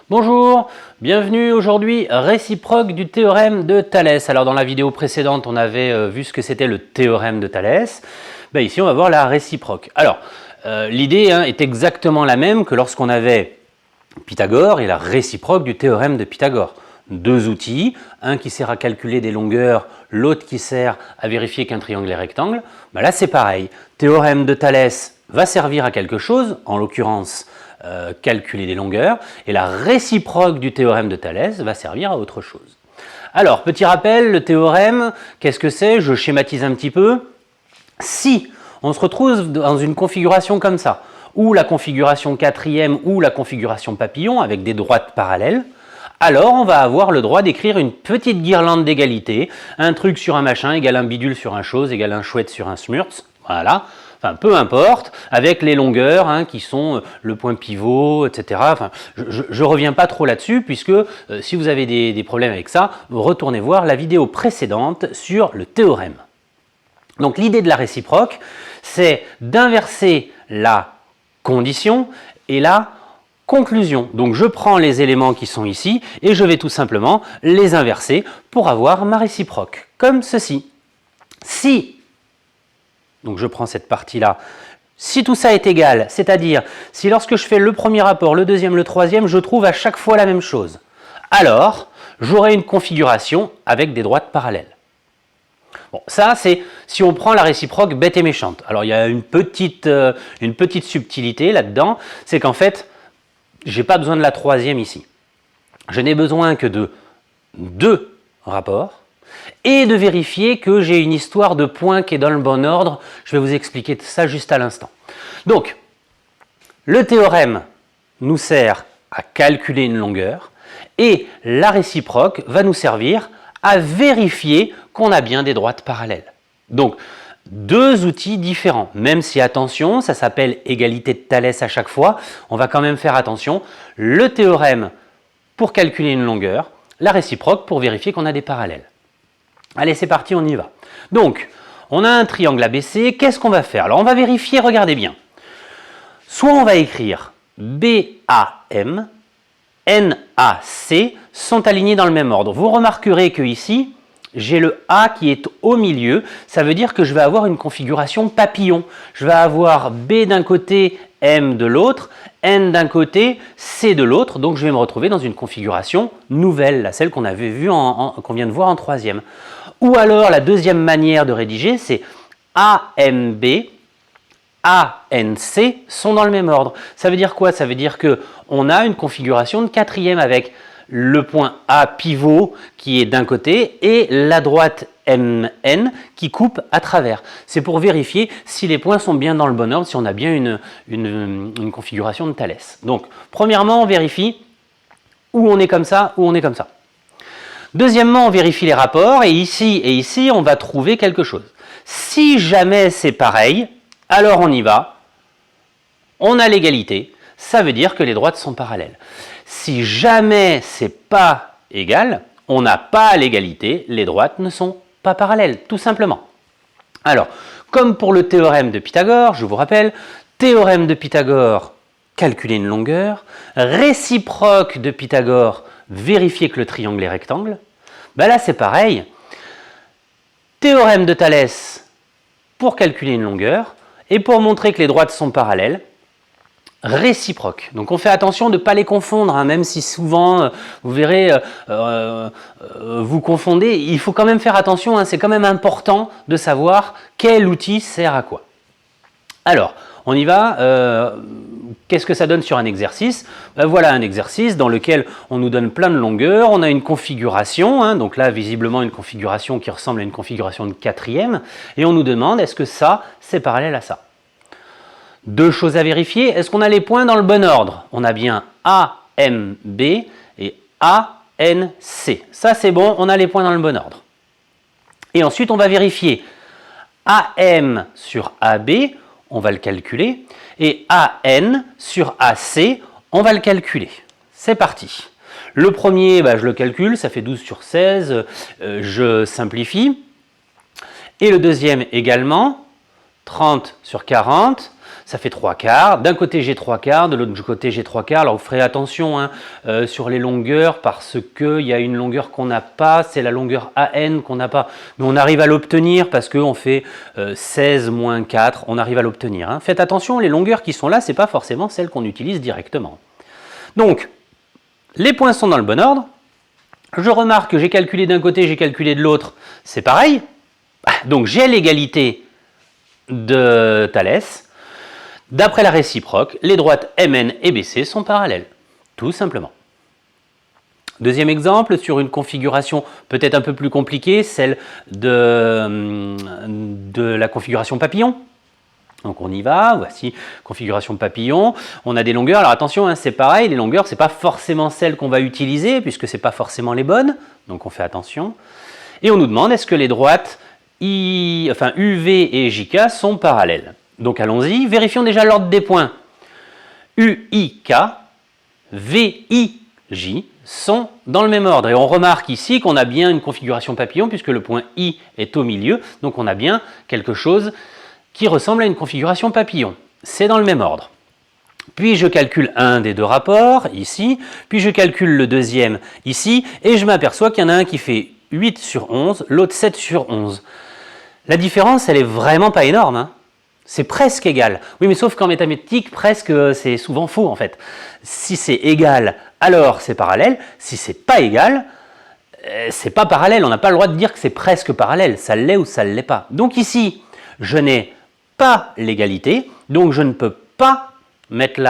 Bonjour, bienvenue aujourd'hui, réciproque du théorème de Thalès. Alors dans la vidéo précédente, on avait vu ce que c'était le théorème de Thalès. Ici, on va voir la réciproque. Alors, l'idée est exactement la même que lorsqu'on avait Pythagore et la réciproque du théorème de Pythagore. Deux outils, un qui sert à calculer des longueurs, l'autre qui sert à vérifier qu'un triangle est rectangle. Là, c'est pareil. Théorème de Thalès va servir à quelque chose, en l'occurrence, calculer des longueurs, et la réciproque du théorème de Thalès va servir à autre chose. Alors, petit rappel, le théorème, qu'est-ce que c'est? Je schématise un petit peu. Si on se retrouve dans une configuration comme ça, ou la configuration quatrième ou la configuration papillon avec des droites parallèles, alors on va avoir le droit d'écrire une petite guirlande d'égalité, un truc sur un machin égale un bidule sur un chose égale un chouette sur un smurz, voilà. Enfin, peu importe, avec les longueurs qui sont le point pivot, etc. Enfin, je ne reviens pas trop là-dessus, puisque si vous avez des problèmes avec ça, retournez voir la vidéo précédente sur le théorème. Donc l'idée de la réciproque, c'est d'inverser la condition et la conclusion. Donc je prends les éléments qui sont ici et je vais tout simplement les inverser pour avoir ma réciproque, comme ceci. Si donc je prends cette partie-là. Si tout ça est égal, c'est-à-dire si lorsque je fais le premier rapport, le deuxième, le troisième, je trouve à chaque fois la même chose, alors j'aurai une configuration avec des droites parallèles. Bon, ça c'est si on prend la réciproque bête et méchante. Alors il y a une petite subtilité là-dedans, c'est qu'en fait, je n'ai pas besoin de la troisième ici. Je n'ai besoin que de deux rapports, et de vérifier que j'ai une histoire de points qui est dans le bon ordre. Je vais vous expliquer ça juste à l'instant. Donc, le théorème nous sert à calculer une longueur et la réciproque va nous servir à vérifier qu'on a bien des droites parallèles. Donc, deux outils différents, même si attention, ça s'appelle égalité de Thalès à chaque fois, on va quand même faire attention. Le théorème pour calculer une longueur, la réciproque pour vérifier qu'on a des parallèles. Allez, c'est parti, on y va. Donc, on a un triangle ABC, qu'est-ce qu'on va faire? Alors, on va vérifier, regardez bien. Soit on va écrire BAM, NAC sont alignés dans le même ordre. Vous remarquerez que ici, j'ai le A qui est au milieu, ça veut dire que je vais avoir une configuration papillon. Je vais avoir B d'un côté, M de l'autre, N d'un côté, C de l'autre, donc je vais me retrouver dans une configuration nouvelle, celle qu'on avait vue, qu'on vient de voir en troisième. Ou alors la deuxième manière de rédiger, c'est AMB, ANC sont dans le même ordre. Ça veut dire quoi? Ça veut dire qu'on a une configuration de quatrième avec le point A pivot qui est d'un côté et la droite MN qui coupe à travers. C'est pour vérifier si les points sont bien dans le bon ordre, si on a bien une configuration de Thalès. Donc, premièrement, on vérifie où on est comme ça, où on est comme ça. Deuxièmement, on vérifie les rapports et ici, on va trouver quelque chose. Si jamais c'est pareil, alors on y va. On a l'égalité, ça veut dire que les droites sont parallèles. Si jamais c'est pas égal, on n'a pas l'égalité, les droites ne sont pas parallèles, tout simplement. Alors, comme pour le théorème de Pythagore, je vous rappelle, théorème de Pythagore, calculer une longueur, réciproque de Pythagore, vérifier que le triangle est rectangle. Là, c'est pareil. Théorème de Thalès pour calculer une longueur et pour montrer que les droites sont parallèles, réciproque. Donc on fait attention de ne pas les confondre, même si souvent, vous verrez, vous confondez. Il faut quand même faire attention, c'est quand même important de savoir quel outil sert à quoi. Alors, on y va. Qu'est-ce que ça donne sur un exercice? Voilà un exercice dans lequel on nous donne plein de longueurs, on a une configuration, donc là visiblement une configuration qui ressemble à une configuration de quatrième, et on nous demande est-ce que ça c'est parallèle à ça? Deux choses à vérifier, est-ce qu'on a les points dans le bon ordre? On a bien AMB et ANC. Ça c'est bon, on a les points dans le bon ordre. Et ensuite on va vérifier AM sur AB, on va le calculer, et AN sur AC, on va le calculer. C'est parti. Le premier, je le calcule, ça fait 12 sur 16, je simplifie. Et le deuxième également, 30 sur 40, ça fait 3/4. D'un côté j'ai 3/4, de l'autre côté j'ai 3/4. Alors vous ferez attention hein, sur les longueurs parce qu'il y a une longueur qu'on n'a pas, c'est la longueur AN qu'on n'a pas. Mais on arrive à l'obtenir parce qu'on fait 16 moins 4, on arrive à l'obtenir. Hein. Faites attention, les longueurs qui sont là, ce n'est pas forcément celles qu'on utilise directement. Donc, les points sont dans le bon ordre. Je remarque que j'ai calculé d'un côté, j'ai calculé de l'autre, c'est pareil. Donc j'ai l'égalité de Thalès. D'après la réciproque, les droites MN et BC sont parallèles, tout simplement. Deuxième exemple, sur une configuration peut-être un peu plus compliquée, celle de la configuration papillon. Donc on y va, voici configuration papillon, on a des longueurs, alors attention, hein, c'est pareil, les longueurs, ce n'est pas forcément celles qu'on va utiliser, puisque ce n'est pas forcément les bonnes, donc on fait attention. Et on nous demande, est-ce que les droites UV et JK sont parallèles? Donc allons-y, vérifions déjà l'ordre des points. UIK, VIJ sont dans le même ordre. Et on remarque ici qu'on a bien une configuration papillon, puisque le point I est au milieu, donc on a bien quelque chose qui ressemble à une configuration papillon. C'est dans le même ordre. Puis je calcule un des deux rapports, ici, puis je calcule le deuxième, ici, et je m'aperçois qu'il y en a un qui fait 8 sur 11, l'autre 7 sur 11. La différence, elle est vraiment pas énorme, hein. C'est presque égal. Oui, mais sauf qu'en mathématiques, presque, c'est souvent faux, en fait. Si c'est égal, alors c'est parallèle. Si c'est pas égal, c'est pas parallèle. On n'a pas le droit de dire que c'est presque parallèle. Ça l'est ou ça ne l'est pas. Donc ici, je n'ai pas l'égalité, donc je ne peux pas mettre